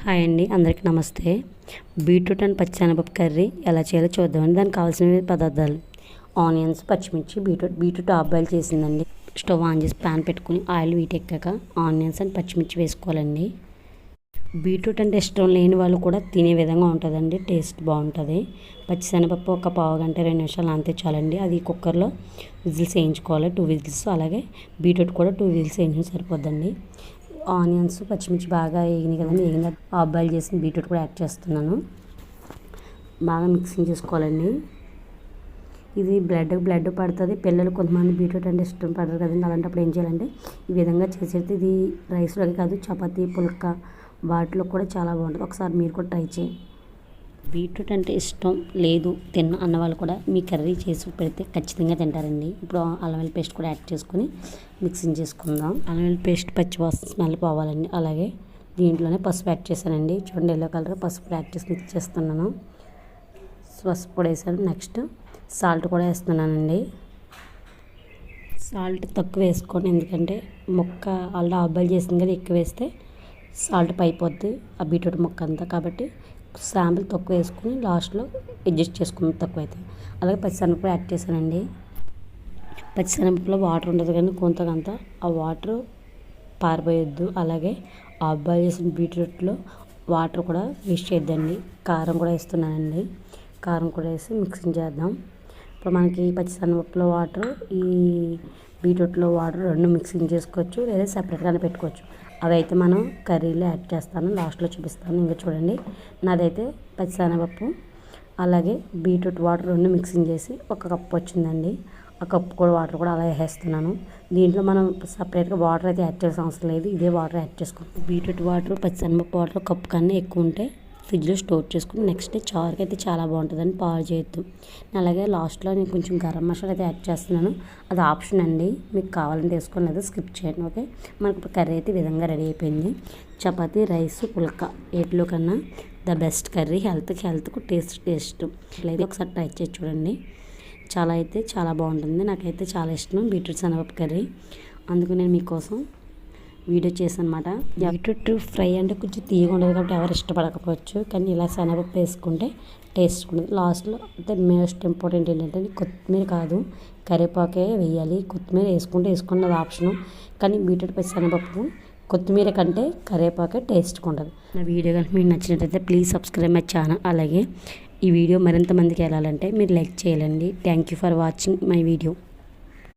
Hi అండి, అందరికీ నమస్తే. బీట్రూట్ అండ్ పచ్చిశనగపప్పు కర్రీ ఎలా చేయాలో చూద్దామండి. దానికి కావాల్సిన పదార్థాలు: ఆనియన్స్, పచ్చిమిర్చి, బీట్రూట్ హాఫ్ బాయిల్ చేసిందండి. స్టవ్ ఆన్ చేసి ప్యాన్ పెట్టుకుని ఆయిల్ వీటెక్కాక ఆనియన్స్ అండ్ పచ్చిమిర్చి వేసుకోవాలండి. బీట్రూట్ అంటే ఇష్టం లేని వాళ్ళు కూడా తినే విధంగా ఉంటుందండి, టేస్ట్ బాగుంటుంది. పచ్చిశనగపప్పు ఒక పావు గంట 2 నిమిషాలు అంతే చాలండి. అది కుక్కర్లో విజిల్స్ వేయించుకోవాలి, 2 విజిల్స్. అలాగే బీట్రూట్ కూడా 2 విజిల్స్ వేయించిన సరిపోద్దండి. ఆనియన్స్, పచ్చిమిర్చి బాగా వేగినాయి కదండి. వేగిన హాఫ్ బాయిల్ చేసిన బీట్రూట్ కూడా యాడ్ చేస్తున్నాను. బాగా మిక్సింగ్ చేసుకోవాలండి. ఇది బ్లడ్ పడుతుంది. పిల్లలు కొంతమంది బీట్రూట్ అంటే ఇష్టం పడరు కదండి. అలాంటప్పుడు ఏం చేయాలంటే ఈ విధంగా చేసేది. ఇది రైస్లోకి కాదు, చపాతీ, పుల్కా వాటిలో కూడా చాలా బాగుంటుంది. ఒకసారి మీరు కూడా ట్రై చేయండి. బీట్రూట్ అంటే ఇష్టం లేదు తిన్న అన్న వాళ్ళు కూడా మీ కర్రీ చేసి పెడితే ఖచ్చితంగా తింటారండి. ఇప్పుడు అల్లం వెల్లుల్లి పేస్ట్ కూడా యాడ్ చేసుకొని మిక్సింగ్ చేసుకుందాం. అల్లం వెల్లుల్లి పేస్ట్ పచ్చివాసన స్మెల్ పోవాలండి. అలాగే దీంట్లోనే పసుపు యాడ్ చేశానండి. చూడండి, ఎల్లో కలర్ పసుపు యాడ్ చేసి మిక్స్ చేస్తున్నాను. పసుపు కూడా వేసాను. నెక్స్ట్ సాల్ట్ కూడా వేస్తున్నానండి. సాల్ట్ తక్కువ వేసుకోండి, ఎందుకంటే ముక్క ఆల్రెడీ హాఫ్ బాయిల్ చేసింది కదా, ఎక్కువ వేస్తే సాల్ట్ పైపోద్ది ఆ బీట్రూట్ ముక్క అంతా. కాబట్టి శాంపుల్ తక్కువ వేసుకుని లాస్ట్లో అడ్జస్ట్ చేసుకుని తక్కువ అయితే. అలాగే పచ్చిశనగపప్పు యాడ్ చేశానండి. పచ్చిశనగపప్పులో వాటర్ ఉండదు కానీ కొంతకంత ఆ వాటర్ పారిపోయొద్దు. అలాగే హాఫ్ బాయిల్ చేసిన బీట్రూట్లో వాటర్ కూడా వేస్ట్ చేయొద్దండి. కారం కూడా వేస్తున్నానండి. కారం కూడా వేసి మిక్సింగ్ చేద్దాం. ఇప్పుడు మనకి పచ్చిశనగపప్పులో వాటర్, ఈ బీట్రూట్లో వాటర్ రెండు మిక్సింగ్ చేసుకోవచ్చు, లేదా సపరేట్గానే పెట్టుకోవచ్చు. అవైతే మనం కర్రీలో యాడ్ చేస్తాను, లాస్ట్లో చూపిస్తాను. ఇంకా చూడండి, నాదైతే పచ్చిశనగపప్పు అలాగే బీట్రూట్ వాటర్ రెండు మిక్సింగ్ చేసి 1 కప్పు వచ్చిందండి. ఆ కప్పు కూడా వాటర్ కూడా అలా వేసేస్తున్నాను. దీంట్లో మనం సపరేట్గా వాటర్ అయితే యాడ్ చేయాల్సిన అవసరం లేదు, ఇదే వాటర్ యాడ్ చేసుకోండి. బీట్రూట్ వాటర్, పచ్చిశనగపప్పు వాటర్ కప్పు కన్నా ఎక్కువ ఉంటే ఫ్రిడ్జ్లో స్టోర్ చేసుకుని నెక్స్ట్ డే చారుకి అయితే చాలా బాగుంటుందని పాడు చేయొద్దు. అలాగే లాస్ట్లో నేను కొంచెం గరం మసాలా అయితే యాడ్ చేస్తున్నాను. అది ఆప్షన్ అండి, మీకు కావాలంటే వేసుకొని, లేదా స్కిప్ చేయండి. ఓకే, మనకి ఇప్పుడు కర్రీ అయితే ఈ విధంగా రెడీ అయిపోయింది. చపాతీ, రైస్, పుల్కా ఏటిలో కన్నా ద బెస్ట్ కర్రీ. హెల్త్కు టేస్ట్. ఇట్లయితే ఒకసారి ట్రై చేసి చూడండి. చాలా బాగుంటుంది. నాకైతే చాలా ఇష్టం బీట్రూట్ శనగపప్పు కర్రీ. అందుకు నేను మీకోసం వీడియో చేశాను అనమాట. బీట్రూట్ ఫ్రై అంటే కొంచెం తీయగా ఉండదు కాబట్టి ఎవరు ఇష్టపడకపోవచ్చు, కానీ ఇలా శనగపప్పు వేసుకుంటే టేస్ట్ ఉంటుంది. లాస్ట్లో అయితే మోస్ట్ ఇంపార్టెంట్ ఏంటంటే కొత్తిమీర కాదు, కరివేపాకే వేయాలి. కొత్తిమీర వేసుకున్నది ఆప్షను, కానీ బీట్రూట్ పచ్చి శనగపప్పు కొత్తిమీర కంటే కరివేపాకే టేస్ట్గా ఉంటుంది. నా వీడియో కనుక మీకు నచ్చినట్లయితే ప్లీజ్ సబ్స్క్రైబ్ మై ఛానల్. అలాగే ఈ వీడియో మరింత మందికి వెళ్ళాలంటే మీరు లైక్ చేయాలండి. Thank you for watching my video.